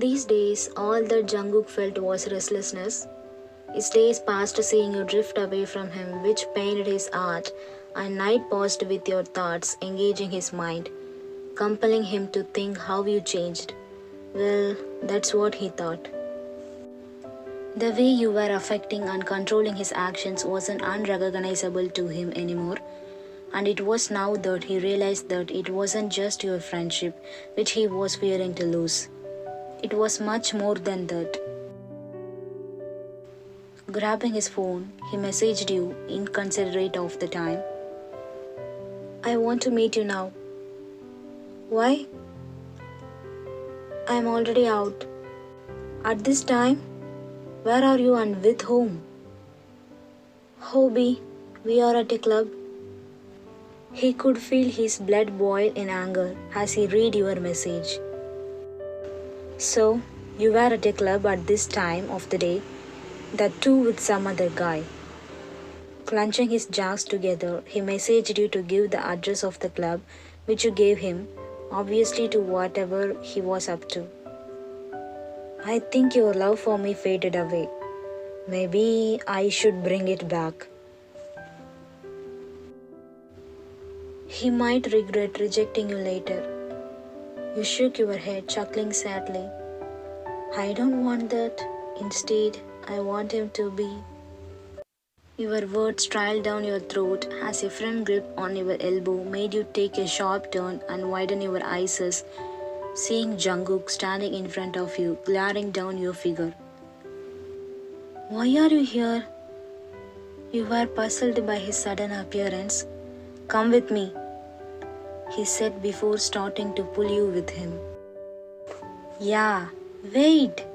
These days, all that Jungkook felt was restlessness. His days passed seeing you drift away from him, which pained his heart, and night passed with your thoughts, engaging his mind, compelling him to think how you changed. Well, that's what he thought. The way you were affecting and controlling his actions wasn't unrecognizable to him anymore, and it was now that he realized that it wasn't just your friendship which he was fearing to lose. It was much more than that. Grabbing his phone, he messaged you, inconsiderate of the time. I want to meet you now. Why? I am already out. At this time? Where are you and with whom? Hobby, we are at a club. He could feel his blood boil in anger as he read your message. So, you were at a club at this time of the day, that too with some other guy. Clenching his jaws together, he messaged you to give the address of the club, which you gave him, obviously to whatever he was up to. I think your love for me faded away. Maybe I should bring it back. He might regret rejecting you later. You shook your head, chuckling sadly. I don't want that. Instead, I want him to be. Your words trailed down your throat as a firm grip on your elbow made you take a sharp turn and widen your eyes, seeing Jungkook standing in front of you, glaring down your figure. Why are you here? You were puzzled by his sudden appearance. Come with me, he said before starting to pull you with him. Yeah, wait!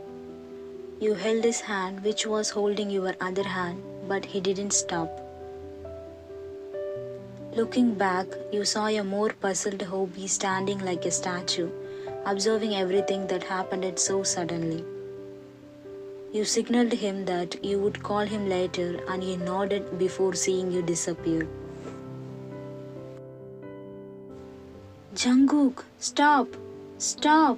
You held his hand, which was holding your other hand, but he didn't stop. Looking back, you saw a more puzzled Hobie standing like a statue, observing everything that happened so suddenly. You signaled him that you would call him later, and he nodded before seeing you disappear. Jungkook, stop! Stop!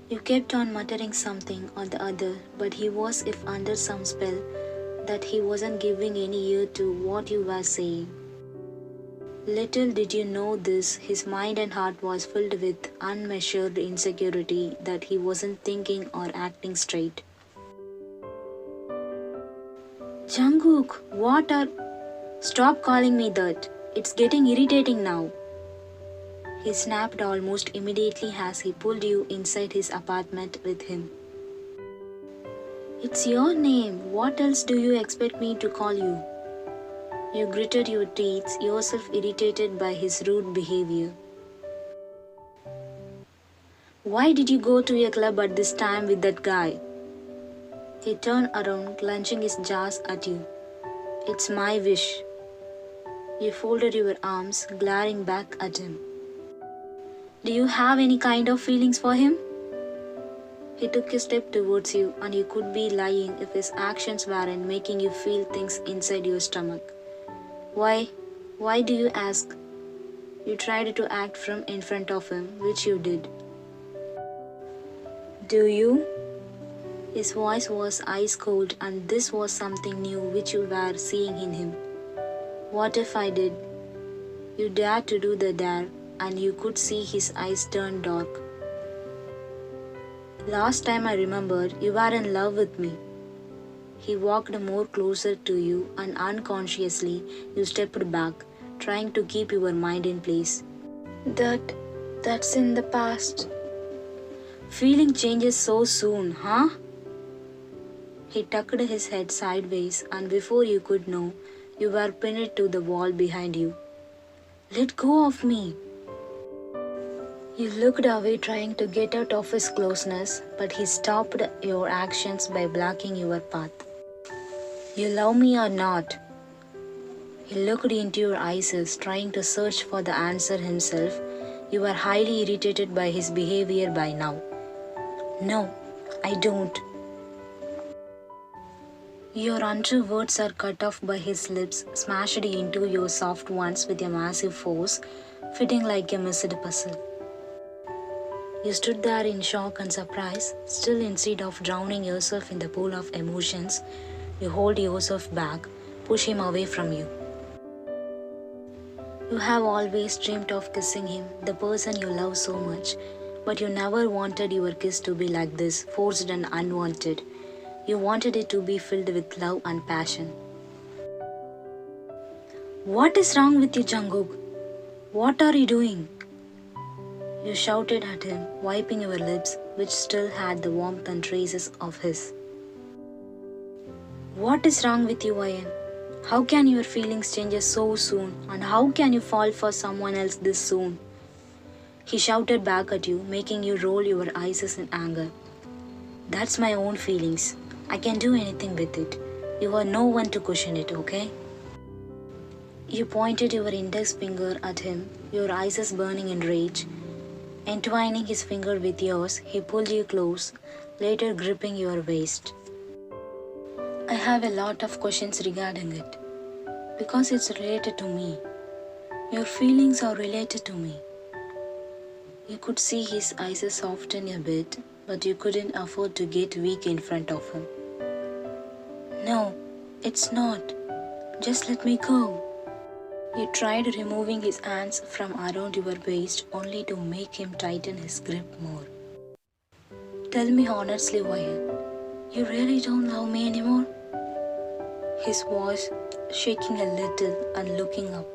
You kept on muttering something or the other, but he was if under some spell that he wasn't giving any ear to what you were saying. Little did you know this, his mind and heart was filled with unmeasured insecurity that he wasn't thinking or acting straight. Jungkook, what are... Stop calling me that. It's getting irritating now. He snapped almost immediately as he pulled you inside his apartment with him. It's your name. What else do you expect me to call you? You gritted your teeth, yourself irritated by his rude behavior. Why did you go to a club at this time with that guy? He turned around, clenching his jaws at you. It's my wish. You folded your arms, glaring back at him. Do you have any kind of feelings for him? He took a step towards you, and you could be lying if his actions weren't making you feel things inside your stomach. Why? Why do you ask? You tried to act from in front of him, which you did. Do you? His voice was ice cold, and this was something new which you were seeing in him. What if I did? You dared to do the dare, and you could see his eyes turn dark. Last time I remembered, you were in love with me. He walked more closer to you, and unconsciously you stepped back, trying to keep your mind in place. That's in the past. Feeling changes so soon, huh? He tucked his head sideways, and before you could know, you were pinned to the wall behind you. Let go of me. You looked away trying to get out of his closeness, but he stopped your actions by blocking your path. You love me or not? He looked into your eyes, trying to search for the answer himself. You were highly irritated by his behavior by now. No, I don't. Your untrue words are cut off by his lips, smashed into your soft ones with a massive force, fitting like a missed puzzle. You stood there in shock and surprise. Still, instead of drowning yourself in the pool of emotions, you hold yourself back, push him away from you. You have always dreamed of kissing him, the person you love so much, but you never wanted your kiss to be like this, forced and unwanted. You wanted it to be filled with love and passion. What is wrong with you, Jungkook? What are you doing? You shouted at him, wiping your lips, which still had the warmth and traces of his. What is wrong with you, Ian? How can your feelings change so soon, and how can you fall for someone else this soon? He shouted back at you, making you roll your eyes in anger. That's my own feelings. I can do anything with it. You are no one to question it, okay? You pointed your index finger at him, your eyes burning in rage. Entwining his finger with yours, he pulled you close, later gripping your waist. I have a lot of questions regarding it, because it's related to me. Your feelings are related to me. You could see his eyes soften a bit, but you couldn't afford to get weak in front of him. No, it's not. Just let me go. You tried removing his hands from around your waist only to make him tighten his grip more. Tell me honestly, Wyatt, you really don't love me anymore? His voice shaking a little and looking up.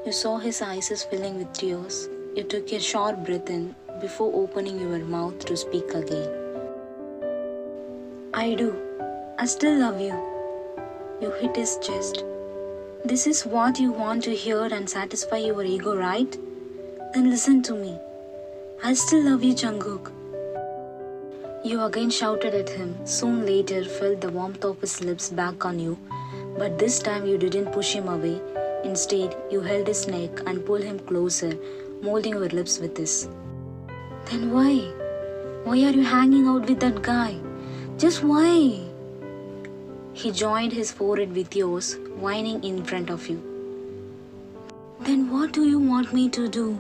You saw his eyes filling with tears. You took a short breath in before opening your mouth to speak again. I do. I still love you. You hit his chest. This is what you want to hear and satisfy your ego, right? Then listen to me. I still love you, Jungkook. You again shouted at him, soon later felt the warmth of his lips back on you, but this time you didn't push him away. Instead, you held his neck and pulled him closer, molding your lips with this. Then why? Why are you hanging out with that guy? Just why? He joined his forehead with yours, whining in front of you. Then what do you want me to do?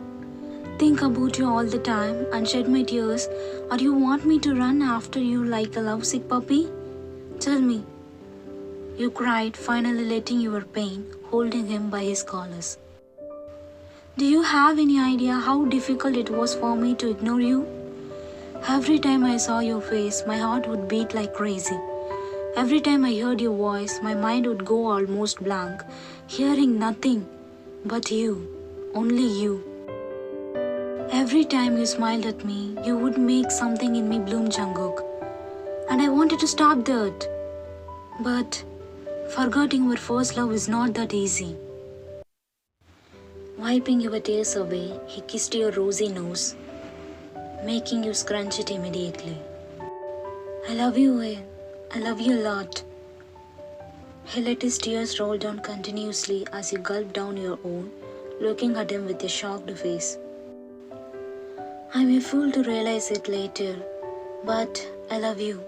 Think about you all the time and shed my tears, or you want me to run after you like a lovesick puppy? Tell me. You cried, finally letting your pain, holding him by his collars. Do you have any idea how difficult it was for me to ignore you? Every time I saw your face, my heart would beat like crazy. Every time I heard your voice, my mind would go almost blank, hearing nothing but you, only you. Every time you smiled at me, you would make something in me bloom, Jungkook. And I wanted to stop that. But forgetting your first love is not that easy. Wiping your tears away, he kissed your rosy nose, making you scrunch it immediately. I love you, Wayne. I love you a lot. He let his tears roll down continuously as you gulped down your own, looking at him with a shocked face. I'm a fool to realize it later, but I love you.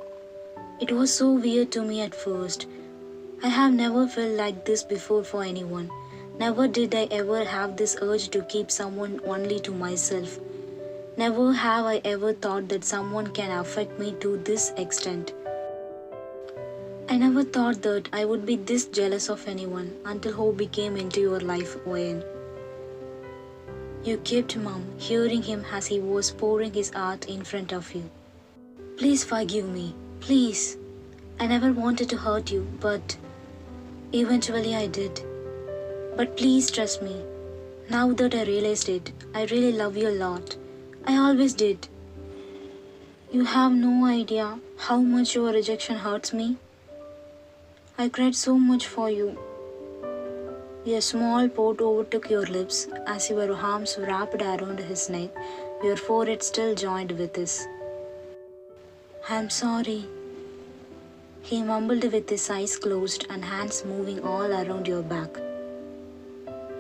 It was so weird to me at first. I have never felt like this before for anyone. Never did I ever have this urge to keep someone only to myself. Never have I ever thought that someone can affect me to this extent. I never thought that I would be this jealous of anyone until Hobie came into your life, Owen. You kept mum, hearing him as he was pouring his heart in front of you. Please forgive me, please. I never wanted to hurt you, but eventually I did. But please trust me. Now that I realized it, I really love you a lot. I always did. You have no idea how much your rejection hurts me. I cried so much for you. A small pout overtook your lips as your arms wrapped around his neck, your forehead still joined with his. I'm sorry. He mumbled with his eyes closed and hands moving all around your back.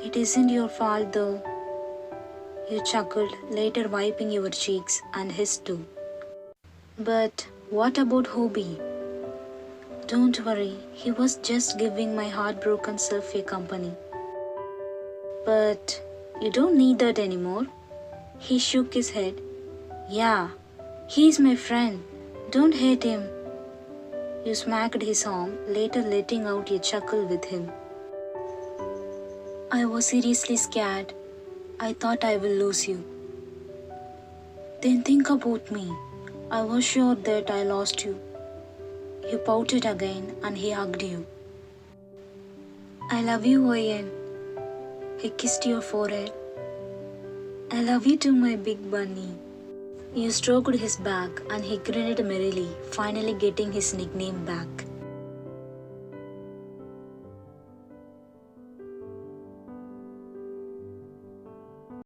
It isn't your fault though. You chuckled, later wiping your cheeks and his too. But what about Hobie? Don't worry, he was just giving my heartbroken self a company. But you don't need that anymore. He shook his head. Yeah, he's my friend. Don't hate him. You smacked his arm, later letting out a chuckle with him. I was seriously scared. I thought I will lose you. Then think about me. I was sure that I lost you. He pouted again and he hugged you. I love you, Oyen. He kissed your forehead. I love you too, my big bunny. You stroked his back and he grinned merrily, finally getting his nickname back.